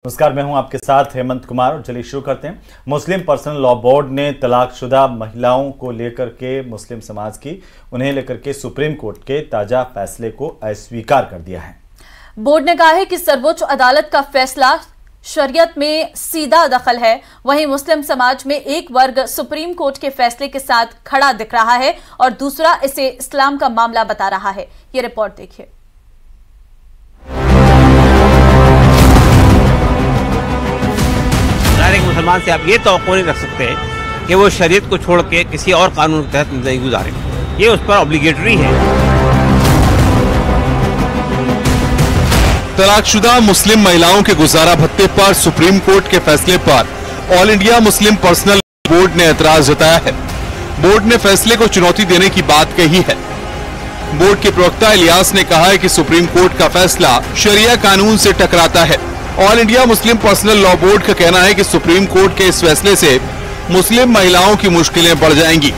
नमस्कार, मैं हूं आपके साथ हेमंत कुमार और चलिए शुरू करते हैं। मुस्लिम पर्सनल लॉ बोर्ड ने तलाकशुदा महिलाओं को लेकर के मुस्लिम समाज की उन्हें लेकर के सुप्रीम कोर्ट के ताजा फैसले को अस्वीकार कर दिया है। बोर्ड ने कहा है कि सर्वोच्च अदालत का फैसला शरीयत में सीधा दखल है। वहीं मुस्लिम समाज में एक वर्ग सुप्रीम कोर्ट के फैसले के साथ खड़ा दिख रहा है और दूसरा इसे इस्लाम का मामला बता रहा है। ये रिपोर्ट देखिए। एक मुसलमान से आप ये तवक्को नहीं रख सकते कि वो शरीयत को छोड़ के किसी और कानून के तहत जिंदगी गुजारे। ये उस पर ऑब्लिगेटरी है। तलाकशुदा मुस्लिम महिलाओं के गुजारा भत्ते पर सुप्रीम कोर्ट के फैसले पर all India Muslim personal board ने एतराज जताया है। बोर्ड ने फैसले को चुनौती देने की बात कही है। बोर्ड के प्रवक्ता इलियास ने कहा है कि सुप्रीम कोर्ट का फैसला शरिया कानून से टकराता है। All India Muslim personal law board का कहना है कि सुप्रीम कोर्ट के इस फैसले से मुस्लिम महिलाओं की मुश्किलें बढ़ जाएंगी।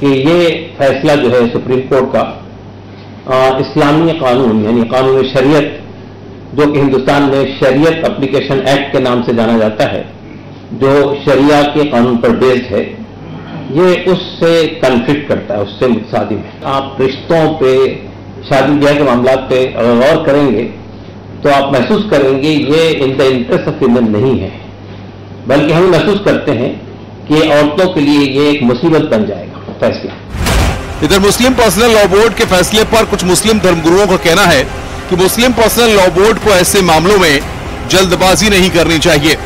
कि ये फैसला जो है सुप्रीम कोर्ट का इस्लामी कानून यानी कानून शरीयत, जो कि हिंदुस्तान में शरीयत एप्लीकेशन एक्ट के नाम से जाना जाता है, जो शरिया के कानून पर बेस्ड है, ये उससे कन्फ्लिक्ट करता है। उससे शादी में आप रिश्तों पे, शादी ब्याह के मामला पे अगर गौर करेंगे तो आप महसूस करेंगे ये in the interest of women नहीं है, बल्कि हम महसूस करते हैं कि औरतों के लिए ये एक मुसीबत बन जाएगा फैसला। इधर मुस्लिम पर्सनल लॉ बोर्ड के फैसले पर कुछ मुस्लिम धर्मगुरुओं का कहना है कि मुस्लिम पर्सनल लॉ बोर्ड को ऐसे मामलों में जल्दबाजी नहीं करनी चाहिए।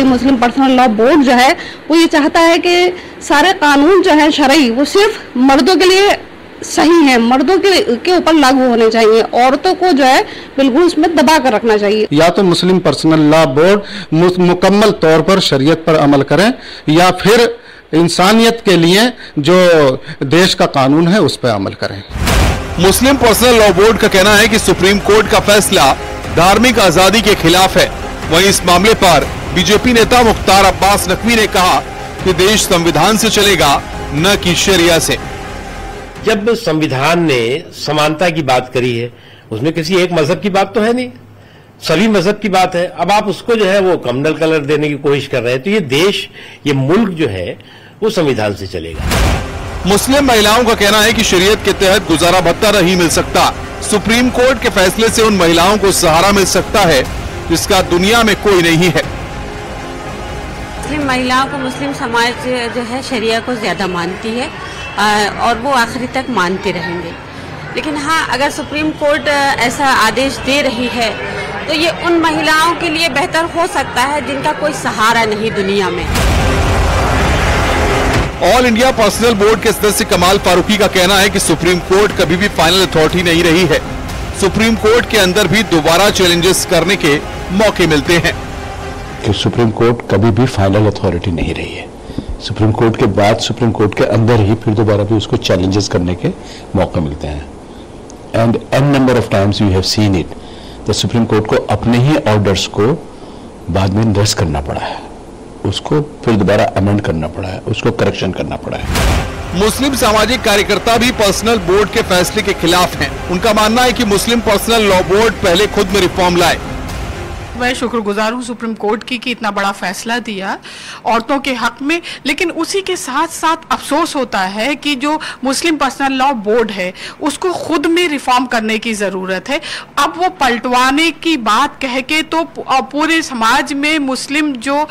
मुस्लिम पर्सनल लॉ बोर्ड जो है वो ये चाहता है कि सारे कानून जो है शरई वो सिर्फ मर्दों के लिए सही है, मर्दों के ऊपर लागू होने चाहिए, औरतों को जो है बिल्कुल उसमें दबा कर रखना चाहिए। या तो मुस्लिम पर्सनल लॉ बोर्ड मुकम्मल तौर पर शरीयत पर अमल करें या फिर इंसानियत के लिए जो देश का कानून है उस पर अमल करें। मुस्लिम पर्सनल लॉ बोर्ड का कहना है कि सुप्रीम कोर्ट का फैसला धार्मिक आजादी के खिलाफ है। वहीं इस मामले पर बीजेपी नेता मुख्तार अब्बास नकवी ने कहा कि देश संविधान से चलेगा, न कि शरिया से। जब संविधान ने समानता की बात करी है, उसमें किसी एक मजहब की बात तो है नहीं, सभी मजहब की बात है। अब आप उसको जो है वो कम्युनल कलर देने की कोशिश कर रहे हैं, तो ये देश, ये मुल्क जो है वो संविधान से चलेगा। मुस्लिम महिलाओं का कहना है कि शरीयत के तहत गुजारा भत्ता नहीं मिल सकता। सुप्रीम कोर्ट के फैसले से उन महिलाओं को सहारा मिल सकता है जिसका दुनिया में कोई नहीं है। मुस्लिम महिलाओं को मुस्लिम समाज जो है शरिया को ज्यादा मानती है और वो आखिरी तक मानते रहेंगे। लेकिन हाँ, अगर सुप्रीम कोर्ट ऐसा आदेश दे रही है तो ये उन महिलाओं के लिए बेहतर हो सकता है जिनका कोई सहारा नहीं दुनिया में। ऑल इंडिया पर्सनल बोर्ड के सदस्य कमाल फारूकी का कहना है कि सुप्रीम कोर्ट कभी भी फाइनल अथॉरिटी नहीं रही है। सुप्रीम कोर्ट के अंदर भी दोबारा चैलेंजेस करने के मौके मिलते हैं। कि सुप्रीम कोर्ट कभी भी फाइनल अथॉरिटी नहीं रही है। सुप्रीम कोर्ट के बाद सुप्रीम कोर्ट के अंदर ही फिर दोबारा भी उसको चैलेंजेस करने के मौके मिलते हैं। And an number of times we have seen it the supreme court को अपने ही ऑर्डर्स को बाद में निरस्त करना पड़ा है, उसको फिर दोबारा अमेंड करना पड़ा है, उसको करेक्शन करना पड़ा है। मुस्लिम सामाजिक कार्यकर्ता भी पर्सनल बोर्ड के फैसले के खिलाफ हैं। उनका मानना है कि मुस्लिम पर्सनल लॉ बोर्ड पहले खुद में रिफॉर्म लाए। मैं शुक्रगुजार हूँ सुप्रीम कोर्ट की कि इतना बड़ा फैसला दिया औरतों के हक में, लेकिन उसी के साथ साथ अफसोस होता है कि जो मुस्लिम पर्सनल लॉ बोर्ड है उसको खुद में रिफॉर्म करने की ज़रूरत है। अब वो पलटवाने की बात कह के तो पूरे समाज में मुस्लिम जो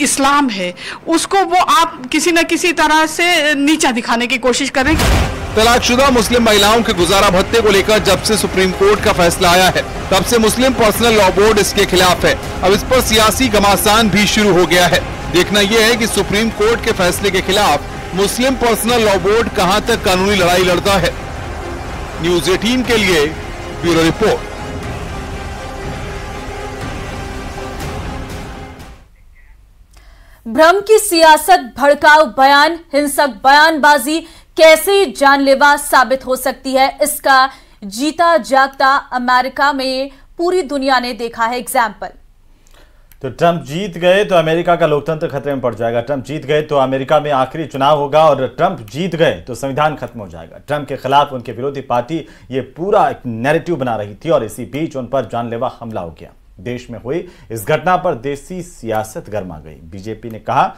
इस्लाम है उसको वो आप किसी न किसी तरह से नीचा दिखाने की कोशिश करें। तलाकशुदा मुस्लिम महिलाओं के गुजारा भत्ते को लेकर जब से सुप्रीम कोर्ट का फैसला आया है तब से मुस्लिम पर्सनल लॉ बोर्ड इसके खिलाफ है। अब इस पर सियासी घमासान भी शुरू हो गया है। देखना यह है कि सुप्रीम कोर्ट के फैसले के खिलाफ मुस्लिम पर्सनल लॉ बोर्ड कहां तक कानूनी लड़ाई लड़ता है। न्यूज़ 18 के लिए ब्यूरो रिपोर्ट। भ्रम की सियासत, भड़काऊ बयान, हिंसक बयानबाजी कैसे जानलेवा साबित हो सकती है, इसका जीता जागता अमेरिका में पूरी दुनिया ने देखा है एग्जाम्पल। तो ट्रंप जीत गए तो अमेरिका का लोकतंत्र खतरे में पड़ जाएगा। ट्रंप जीत गए तो अमेरिका में आखिरी चुनाव होगा और ट्रंप जीत गए तो संविधान खत्म हो जाएगा। ट्रंप के खिलाफ उनके विरोधी पार्टी ये पूरा एक नैरेटिव बना रही थी और इसी बीच उन पर जानलेवा हमला हो गया। देश में हुई इस घटना पर देसी सियासत गर्मा गई। बीजेपी ने कहा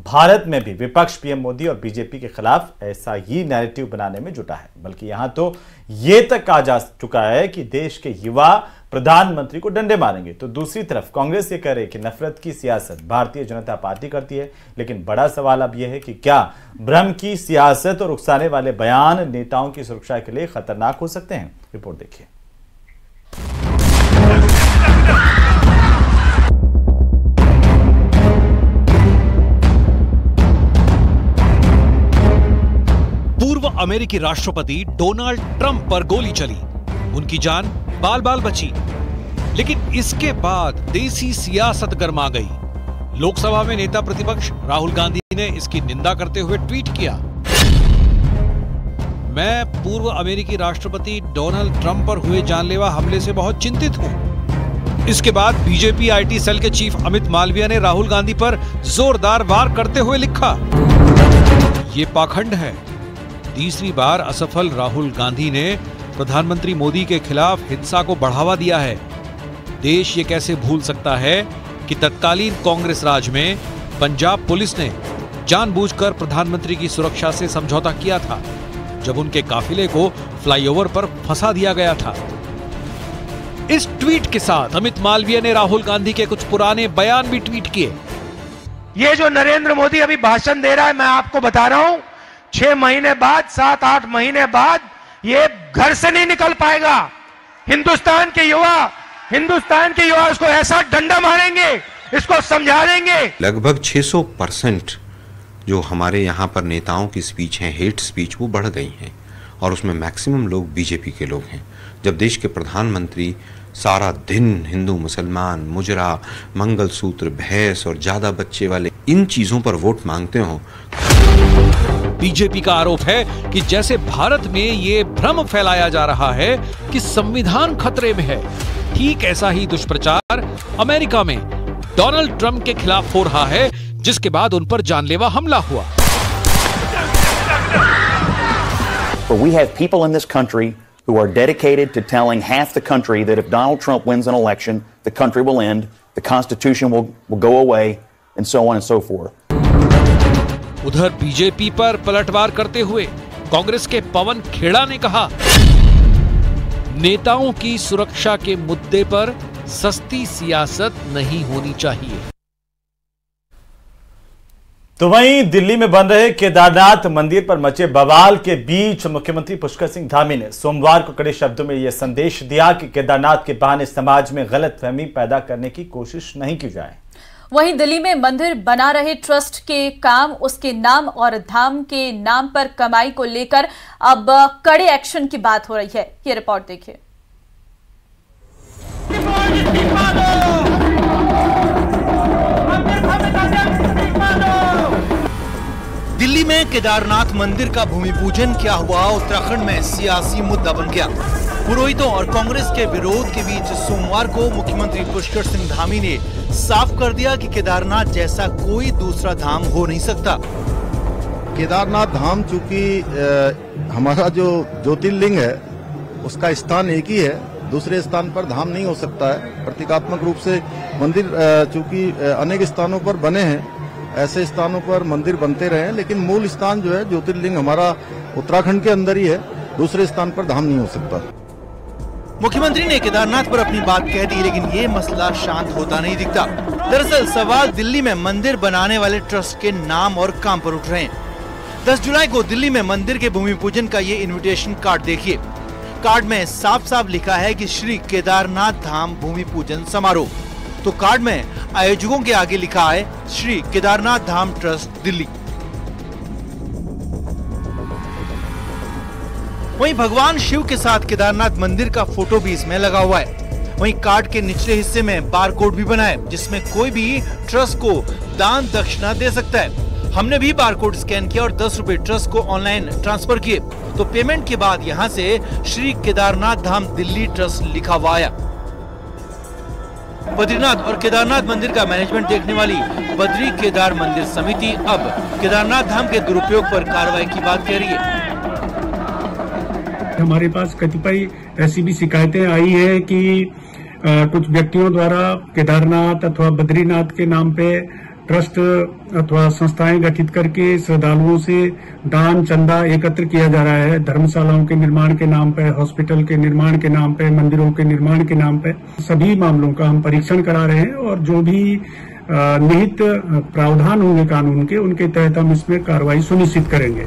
भारत में भी विपक्ष पीएम मोदी और बीजेपी के खिलाफ ऐसा ही नैरेटिव बनाने में जुटा है, बल्कि यहां तो ये तक कहा जा चुका है कि देश के युवा प्रधानमंत्री को डंडे मारेंगे। तो दूसरी तरफ कांग्रेस ये कह रही है कि नफरत की सियासत भारतीय जनता पार्टी करती है। लेकिन बड़ा सवाल अब यह है कि क्या भ्रम की सियासत और उकसाने वाले बयान नेताओं की सुरक्षा के लिए खतरनाक हो सकते हैं? रिपोर्ट देखिए। पूर्व अमेरिकी राष्ट्रपति डोनाल्ड ट्रंप पर गोली चली, उनकी जान बाल बाल बची, लेकिन इसके बाद देसी सियासत गर्मा गई। लोकसभा में नेता प्रतिपक्ष राहुल गांधी ने इसकी निंदा करते हुए ट्वीट किया, मैं पूर्व अमेरिकी राष्ट्रपति डोनाल्ड ट्रंप पर हुए जानलेवा हमले से बहुत चिंतित हूं। इसके बाद बीजेपी आईटी सेल के चीफ अमित मालविया ने राहुल गांधी पर जोरदार वार करते हुए लिखा, ये पाखंड है। तीसरी बार असफल राहुल गांधी ने प्रधानमंत्री मोदी के खिलाफ हिंसा को बढ़ावा दिया है। देश ये कैसे भूल सकता है कि तत्कालीन कांग्रेस राज में पंजाब पुलिस ने जानबूझकर प्रधानमंत्री की सुरक्षा से समझौता किया था, जब उनके काफिले को फ्लाईओवर पर फंसा दिया गया था। इस ट्वीट के साथ अमित मालवीय ने राहुल गांधी के कुछ पुराने बयान भी ट्वीट किए। ये जो नरेंद्र मोदी अभी भाषण दे रहा है, मैं आपको बता रहा हूं 6 महीने बाद, 7-8 महीने बाद ये घर से नहीं निकल पाएगा। हिंदुस्तान के युवा इसको ऐसा डंडा मारेंगे, इसको समझा देंगे। लगभग 600% जो हमारे यहाँ पर नेताओं की स्पीच है, हेट स्पीच, वो बढ़ गई हैं और उसमें मैक्सिमम लोग बीजेपी के लोग हैं। जब देश के प्रधानमंत्री सारा दिन हिंदू मुसलमान, मुजरा, मंगलसूत्र, भैंस और ज्यादा बच्चे वाले इन चीजों पर वोट मांगते हो। बीजेपी का आरोप है कि जैसे भारत में ये भ्रम फैलाया जा रहा है कि संविधान खतरे में है, ठीक ऐसा ही दुष्प्रचार अमेरिका में डोनाल्ड ट्रंप के खिलाफ हो रहा है, जिसके बाद उन पर जानलेवा हमला हुआ। But we have people in this country who are dedicated to telling half the country that if Donald Trump wins an election, the country will end, the Constitution will go away, and so on and so forth. उधर BJP पर पलटवार करते हुए कांग्रेस के पवन खेड़ा ने कहा, नेताओं की सुरक्षा के मुद्दे पर सस्ती सियासत नहीं होनी चाहिए। तो वहीं दिल्ली में बन रहे केदारनाथ मंदिर पर मचे बवाल के बीच मुख्यमंत्री पुष्कर सिंह धामी ने सोमवार को कड़े शब्दों में यह संदेश दिया कि केदारनाथ के बहाने समाज में गलतफहमी पैदा करने की कोशिश नहीं की जाए। वहीं दिल्ली में मंदिर बना रहे ट्रस्ट के काम, उसके नाम और धाम के नाम पर कमाई को लेकर अब कड़े एक्शन की बात हो रही है। ये रिपोर्ट देखिए। दिल्ली में केदारनाथ मंदिर का भूमि पूजन क्या हुआ, उत्तराखंड में सियासी मुद्दा बन गया। पुरोहितों और कांग्रेस के विरोध के बीच सोमवार को मुख्यमंत्री पुष्कर सिंह धामी ने साफ कर दिया कि केदारनाथ जैसा कोई दूसरा धाम हो नहीं सकता। केदारनाथ धाम चूंकि हमारा जो ज्योतिर्लिंग है उसका स्थान एक ही है, दूसरे स्थान पर धाम नहीं हो सकता है। प्रतीकात्मक रूप से मंदिर चूंकि अनेक स्थानों पर बने हैं, ऐसे स्थानों पर मंदिर बनते रहे, लेकिन मूल स्थान जो है ज्योतिर्लिंग हमारा उत्तराखंड के अंदर ही है, दूसरे स्थान पर धाम नहीं हो सकता। मुख्यमंत्री ने केदारनाथ पर अपनी बात कह दी, लेकिन ये मसला शांत होता नहीं दिखता। दरअसल सवाल दिल्ली में मंदिर बनाने वाले ट्रस्ट के नाम और काम पर उठ रहे हैं। 10 जुलाई को दिल्ली में मंदिर के भूमि पूजन का ये इनविटेशन कार्ड देखिए। कार्ड में साफ साफ लिखा है कि श्री केदारनाथ धाम भूमि पूजन समारोह। तो कार्ड में आयोजकों के आगे लिखा है श्री केदारनाथ धाम ट्रस्ट दिल्ली। वहीं भगवान शिव के साथ केदारनाथ मंदिर का फोटो भी इसमें लगा हुआ है। वहीं कार्ड के निचले हिस्से में बार कोड भी बना है, जिसमें कोई भी ट्रस्ट को दान दक्षिणा दे सकता है। हमने भी बार कोड स्कैन किया और 10 रुपए ट्रस्ट को ऑनलाइन ट्रांसफर किए, तो पेमेंट के बाद यहाँ से श्री केदारनाथ धाम दिल्ली ट्रस्ट लिखा हुआ आया। बद्रीनाथ और केदारनाथ मंदिर का मैनेजमेंट देखने वाली बद्री केदार मंदिर समिति अब केदारनाथ धाम के दुरुपयोग पर कार्रवाई की बात कह रही है। हमारे पास कतिपय ऐसी भी शिकायतें आई है कि कुछ व्यक्तियों द्वारा केदारनाथ अथवा बद्रीनाथ के नाम पे ट्रस्ट अथवा संस्थाएं गठित करके श्रद्धालुओं से दान चंदा एकत्र किया जा रहा है। धर्मशालाओं के निर्माण के नाम पे, हॉस्पिटल के निर्माण के नाम पे, मंदिरों के निर्माण के नाम पे सभी मामलों का हम परीक्षण करा रहे हैं और जो भी निहित प्रावधान होंगे कानून के, उनके तहत हम इसमें कार्रवाई सुनिश्चित करेंगे।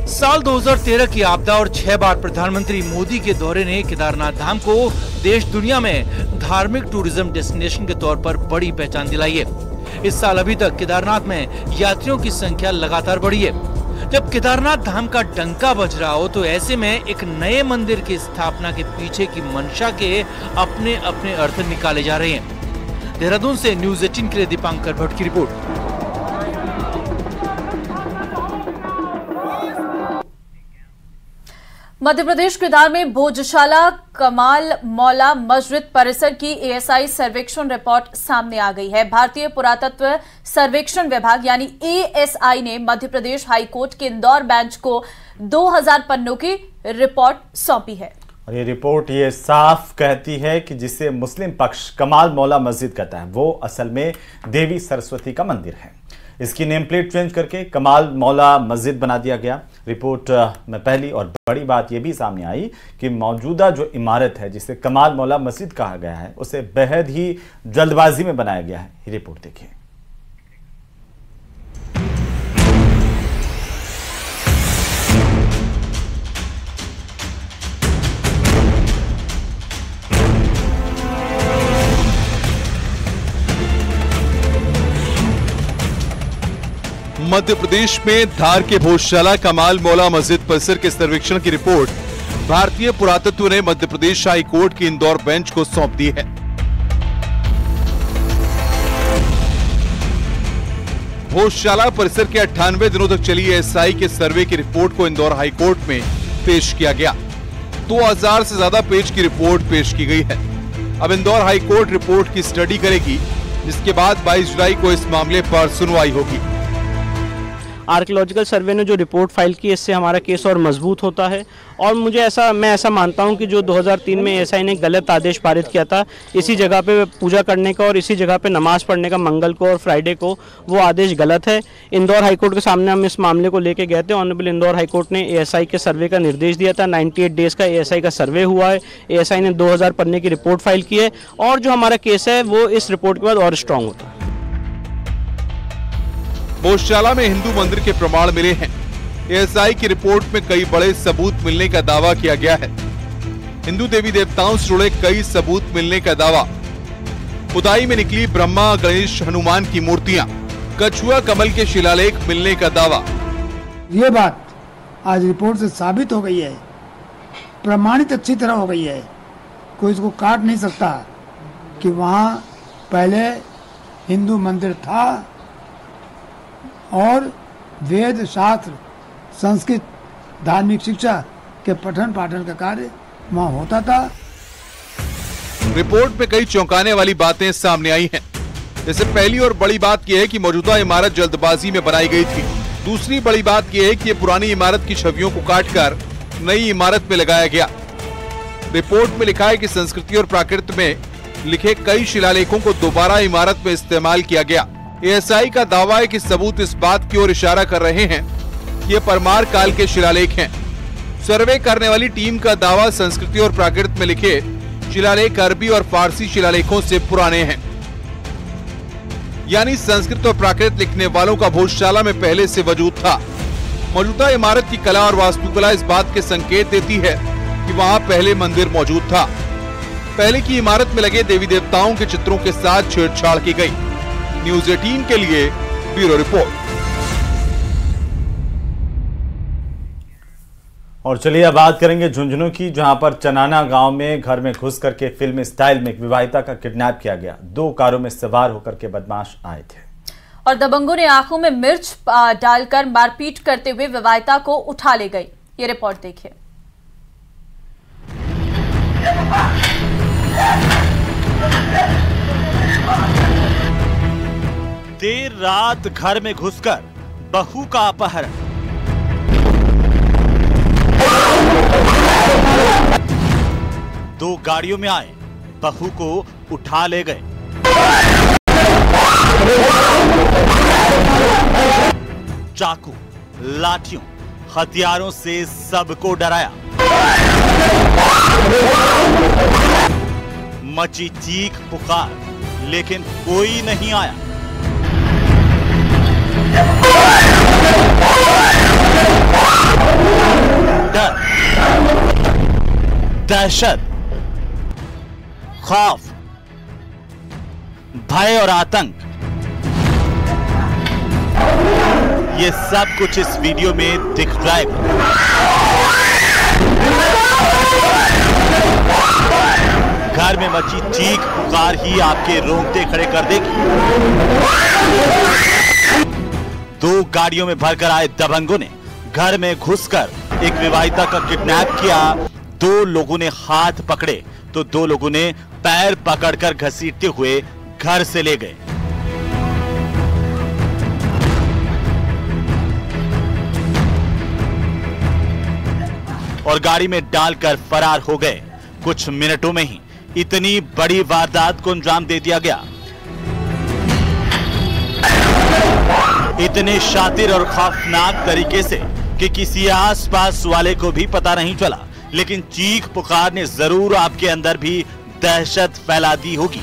साल 2013 की आपदा और 6 बार प्रधानमंत्री मोदी के दौरे ने केदारनाथ धाम को देश दुनिया में धार्मिक टूरिज्म डेस्टिनेशन के तौर पर बड़ी पहचान दिलाई है। इस साल अभी तक केदारनाथ में यात्रियों की संख्या लगातार बढ़ी है। जब केदारनाथ धाम का डंका बज रहा हो तो ऐसे में एक नए मंदिर की स्थापना के पीछे की मंशा के अपने अपने अर्थ निकाले जा रहे हैं। देहरादून से न्यूज़ 18 के लिए दीपांकर भट्ट की रिपोर्ट। मध्य प्रदेश के दार में भोजशाला कमाल मौला मस्जिद परिसर की एएसआई सर्वेक्षण रिपोर्ट सामने आ गई है। भारतीय पुरातत्व सर्वेक्षण विभाग यानी एएसआई ने मध्य प्रदेश हाईकोर्ट के इंदौर बेंच को 2000 पन्नों की रिपोर्ट सौंपी है। और ये रिपोर्ट ये साफ कहती है कि जिसे मुस्लिम पक्ष कमाल मौला मस्जिद कहता है वो असल में देवी सरस्वती का मंदिर है। इसकी नेम प्लेट चेंज करके कमाल मौला मस्जिद बना दिया गया। रिपोर्ट में पहली और बड़ी बात यह भी सामने आई कि मौजूदा जो इमारत है जिसे कमाल मौला मस्जिद कहा गया है उसे बेहद ही जल्दबाजी में बनाया गया है। ये रिपोर्ट देखिए। मध्य प्रदेश में धार के भोजशाला कमाल मौला मस्जिद परिसर के सर्वेक्षण की रिपोर्ट भारतीय पुरातत्व ने मध्य प्रदेश हाई कोर्ट की इंदौर बेंच को सौंप दी है। भोजशाला परिसर के 98 दिनों तक चली एएसआई के सर्वे की रिपोर्ट को इंदौर हाई कोर्ट में पेश किया गया। 2000 से ज्यादा पेज की रिपोर्ट पेश की गई है। अब इंदौर हाई कोर्ट रिपोर्ट की स्टडी करेगी, जिसके बाद 22 जुलाई को इस मामले पर सुनवाई होगी। आर्कियोलॉजिकल सर्वे ने जो रिपोर्ट फाइल की, इससे हमारा केस और मजबूत होता है और मैं ऐसा मानता हूं कि जो 2003 में एएसआई ने गलत आदेश पारित किया था इसी जगह पे पूजा करने का और इसी जगह पे नमाज पढ़ने का मंगल को और फ्राइडे को, वो आदेश गलत है। इंदौर हाईकोर्ट के सामने हम इस मामले को लेके गए थे। ऑनरेबल इंदौर हाईकोर्ट ने एएसआई के सर्वे का निर्देश दिया था। 98 डेज का एएसआई का सर्वे हुआ है। एएसआई ने 2000 पन्ने की रिपोर्ट फाइल की है और जो हमारा केस है वो इस रिपोर्ट के बाद और स्ट्रांग होता है। भोजशाला में हिंदू मंदिर के प्रमाण मिले हैं। एएसआई की रिपोर्ट में कई बड़े सबूत मिलने का दावा किया गया है। हिंदू देवी देवताओं से जुड़े कई सबूत मिलने का दावा। खुदाई में निकली ब्रह्मा, गणेश, हनुमान की मूर्तियां, कछुआ कमल के शिलालेख मिलने का दावा। ये बात आज रिपोर्ट से साबित हो गई है, प्रमाणित अच्छी तरह हो गई है। कोई इसको काट नहीं सकता कि वहाँ पहले हिंदू मंदिर था और वेद शास्त्र, संस्कृत, धार्मिक शिक्षा के पठन पाठन का कार्य वहाँ होता था। रिपोर्ट में कई चौंकाने वाली बातें सामने आई हैं। जैसे पहली और बड़ी बात यह है कि मौजूदा इमारत जल्दबाजी में बनाई गई थी। दूसरी बड़ी बात यह है कि पुरानी इमारत की छवियों को काटकर नई इमारत में लगाया गया। रिपोर्ट में लिखा है कि संस्कृति और प्राकृत में लिखे कई शिलालेखों को दोबारा इमारत में इस्तेमाल किया गया। एएसआई का दावा है कि सबूत इस बात की ओर इशारा कर रहे हैं कि ये परमार काल के शिलालेख हैं। सर्वे करने वाली टीम का दावा संस्कृति और प्राकृत में लिखे शिलालेख अरबी और फारसी शिलालेखों से पुराने हैं। यानी संस्कृत और प्राकृत लिखने वालों का भोजशाला में पहले से वजूद था। मौजूदा इमारत की कला और वास्तुकला इस बात के संकेत देती है कि वहाँ पहले मंदिर मौजूद था। पहले की इमारत में लगे देवी देवताओं के चित्रों के साथ छेड़छाड़ की गई। न्यूज़ 18 के लिए ब्यूरो रिपोर्ट। और चलिए अब बात करेंगे झुंझुनू की, जहां पर चनाना गांव में घर में घुस करके फिल्मी स्टाइल में एक विवाहिता का किडनैप किया गया। 2 कारों में सवार होकर के बदमाश आए थे और दबंगों ने आंखों में मिर्च डालकर मारपीट करते हुए विवाहिता को उठा ले गई। ये रिपोर्ट देखिए। देर रात घर में घुसकर बहू का अपहरण। दो गाड़ियों में आए, बहू को उठा ले गए। चाकू, लाठियों, हथियारों से सबको डराया। मची चीख पुकार, लेकिन कोई नहीं आया। डर, दहशत, खौफ, भय और आतंक, ये सब कुछ इस वीडियो में दिख जाएगा। घर में मची चीख पुकार ही आपके रोंगटे खड़े कर देगी। दो गाड़ियों में भरकर आए दबंगों ने घर में घुसकर एक विवाहिता का किडनैप किया। दो लोगों ने हाथ पकड़े तो दो लोगों ने पैर पकड़कर घसीटते हुए घर से ले गए। और गाड़ी में डालकर फरार हो गए। कुछ मिनटों में ही इतनी बड़ी वारदात को अंजाम दे दिया गया। इतने शातिर और खौफनाक तरीके से कि किसी आसपास वाले को भी पता नहीं चला, लेकिन चीख पुकार ने जरूर आपके अंदर भी दहशत फैला दी होगी।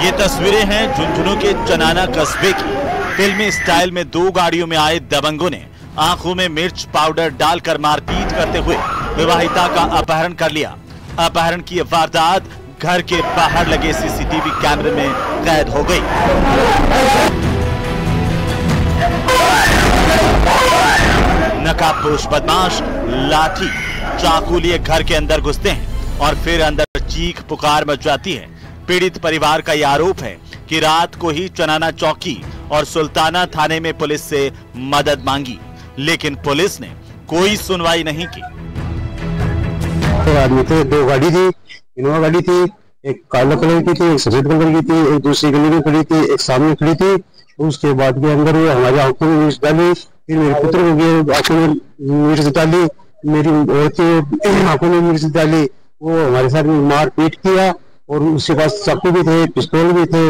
ये तस्वीरें हैं झुंझुनू के चनाना कस्बे की। फिल्मी स्टाइल में दो गाड़ियों में आए दबंगों ने आंखों में मिर्च पाउडर डालकर मारपीट करते हुए विवाहिता का अपहरण कर लिया। अपहरण की वारदात घर के बाहर लगे सीसीटीवी कैमरे में कैद हो गई। नकाबपोश बदमाश लाठी चाकू लिए घर के अंदर घुसते हैं और फिर अंदर चीख पुकार मच जाती है। पीड़ित परिवार का यह आरोप है कि रात को ही चनाना चौकी और सुल्ताना थाने में पुलिस से मदद मांगी, लेकिन पुलिस ने कोई सुनवाई नहीं की। दो आदमी थे, दो गाड़ी थी, इनोवा गाड़ी थी, एक काला कलर की थी, एक सफेद कलर की थी, एक दूसरी गली में खड़ी थी, एक सामने खड़ी थी। उसके बाद के अंदर वो हमारी आंखों में मिर्च डाली, फिर मेरे पुत्र को गए आंखों में मिर्च डाली, मेरी औरत की आंखों में मिर्च डाली। वो हमारे साथ मार पीट किया और उसके पास चाकू भी थे, पिस्तौल भी थे।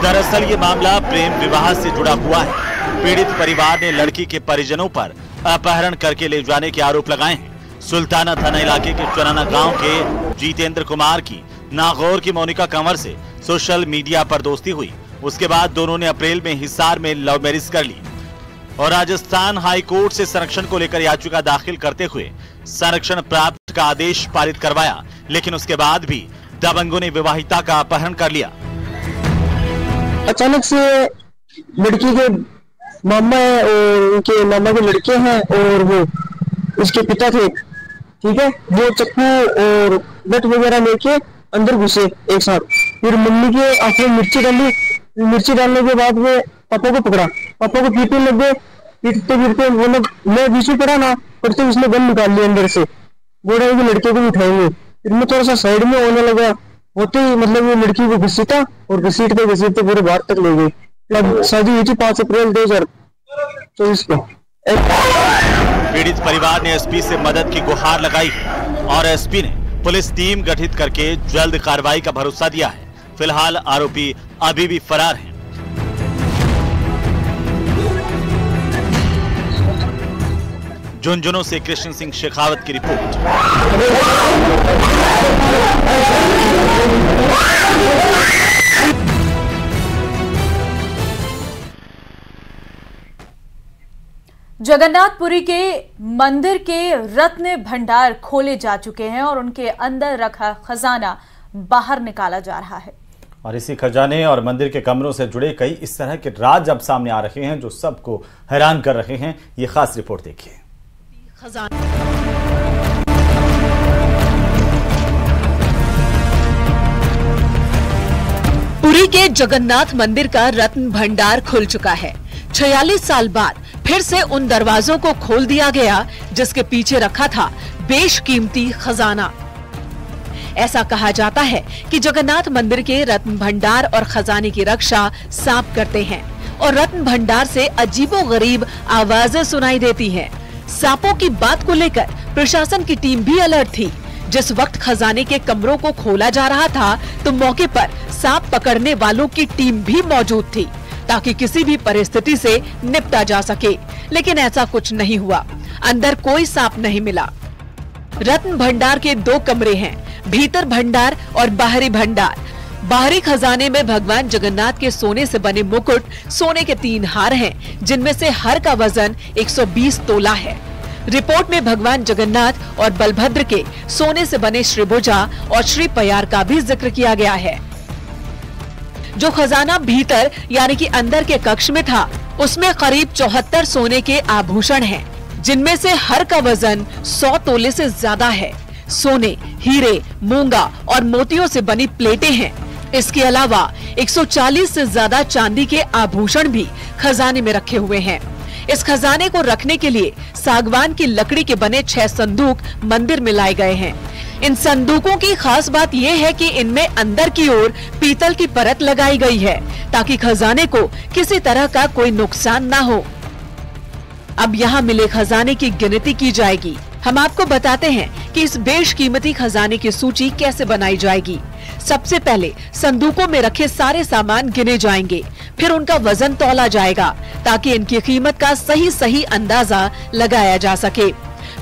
दरअसल ये मामला प्रेम विवाह से जुड़ा हुआ है। पीड़ित परिवार ने लड़की के परिजनों पर अपहरण करके ले जाने के आरोप लगाए हैं। सुल्ताना थाना इलाके के चनाना गांव के जितेंद्र कुमार की नागौर की मोनिका कंवर से सोशल मीडिया पर दोस्ती हुई। उसके बाद दोनों ने अप्रैल में हिसार में लव मैरिज कर ली और राजस्थान हाई कोर्ट से संरक्षण को लेकर याचिका दाखिल करते हुए संरक्षण प्राप्त का आदेश पारित करवाया, लेकिन उसके बाद भी दबंगों ने विवाहिता का अपहरण कर लिया। अचानक से लड़की के मामा है और उनके मामा के लड़के हैं और वो उसके पिता थे, ठीक है, वो चक्कू और बट वगैरह लेके अंदर घुसे एक साथ। फिर मम्मी के आंखों में मिर्ची डाली, मिर्ची डालने के बाद वो पापा को पकड़ा, पापा को पीटने लग गए। पीटते पीटते वो लोग, मैं बीच में पड़ा ना, पड़ते उसने गन निकाल लिया अंदर से, बोला कि लड़के को उठाएंगे। फिर मैं थोड़ा सा साइड में होने लगा, होते ही मतलब वो लड़की को घसीटा और घसीटते पूरे बाहर तक ले गई। मतलब शादी हुई थी 5 अप्रैल 2024 को। पीड़ित परिवार ने एसपी से मदद की गुहार लगाई और एसपी ने पुलिस टीम गठित करके जल्द कार्रवाई का भरोसा दिया है। फिलहाल आरोपी अभी भी फरार हैं। झुंझुनू से कृष्ण सिंह शेखावत की रिपोर्ट। जगन्नाथपुरी के मंदिर के रत्न भंडार खोले जा चुके हैं और उनके अंदर रखा खजाना बाहर निकाला जा रहा है। और इसी खजाने और मंदिर के कमरों से जुड़े कई इस तरह के राज अब सामने आ रहे हैं जो सबको हैरान कर रहे हैं। ये खास रिपोर्ट देखिए। पुरी के जगन्नाथ मंदिर का रत्न भंडार खुल चुका है। 46 साल बाद फिर से उन दरवाजों को खोल दिया गया जिसके पीछे रखा था बेशकीमती खजाना। ऐसा कहा जाता है कि जगन्नाथ मंदिर के रत्न भंडार और खजाने की रक्षा सांप करते हैं और रत्न भंडार से अजीबोगरीब आवाजें सुनाई देती हैं। सांपों की बात को लेकर प्रशासन की टीम भी अलर्ट थी। जिस वक्त खजाने के कमरों को खोला जा रहा था तो मौके पर सांप पकड़ने वालों की टीम भी मौजूद थी ताकि किसी भी परिस्थिति से निपटा जा सके, लेकिन ऐसा कुछ नहीं हुआ। अंदर कोई सांप नहीं मिला। रत्न भंडार के 2 कमरे हैं, भीतर भंडार और बाहरी भंडार। बाहरी खजाने में भगवान जगन्नाथ के सोने से बने मुकुट, सोने के 3 हार हैं, जिनमें से हर का वजन 120 तोला है। रिपोर्ट में भगवान जगन्नाथ और बलभद्र के सोने से बने श्रीभुजा और श्री पयार का भी जिक्र किया गया है। जो खजाना भीतर यानी कि अंदर के कक्ष में था, उसमें करीब 74 सोने के आभूषण हैं, जिनमें से हर का वजन 100 तोले से ज्यादा है। सोने, हीरे, मूंगा और मोतियों से बनी प्लेटें हैं। इसके अलावा 140 से ज्यादा चांदी के आभूषण भी खजाने में रखे हुए हैं। इस खजाने को रखने के लिए सागवान की लकड़ी के बने 6 संदूक मंदिर में लाए गए हैं। इन संदूकों की खास बात यह है कि इनमें अंदर की ओर पीतल की परत लगाई गई है ताकि खजाने को किसी तरह का कोई नुकसान ना हो। अब यहाँ मिले खजाने की गिनती की जाएगी। हम आपको बताते हैं कि इस बेशकीमती खजाने की सूची कैसे बनाई जाएगी। सबसे पहले संदूकों में रखे सारे सामान गिने जाएंगे, फिर उनका वजन तौला जाएगा ताकि इनकी कीमत का सही अंदाजा लगाया जा सके।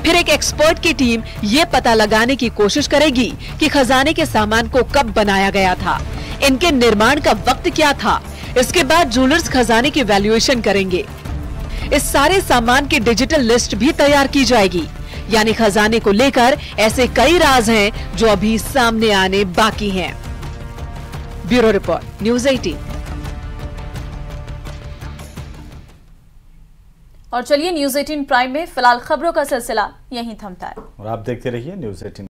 फिर एक एक्सपर्ट की टीम ये पता लगाने की कोशिश करेगी कि खजाने के सामान को कब बनाया गया था, इनके निर्माण का वक्त क्या था। इसके बाद ज्वेलर्स खजाने की वैल्यूएशन करेंगे। इस सारे सामान की डिजिटल लिस्ट भी तैयार की जाएगी। यानी खजाने को लेकर ऐसे कई राज हैं जो अभी सामने आने बाकी हैं। Bureau report, news 18। और चलिए न्यूज़ 18 प्राइम में फिलहाल खबरों का सिलसिला यहीं थमता है और आप देखते रहिए न्यूज़ 18।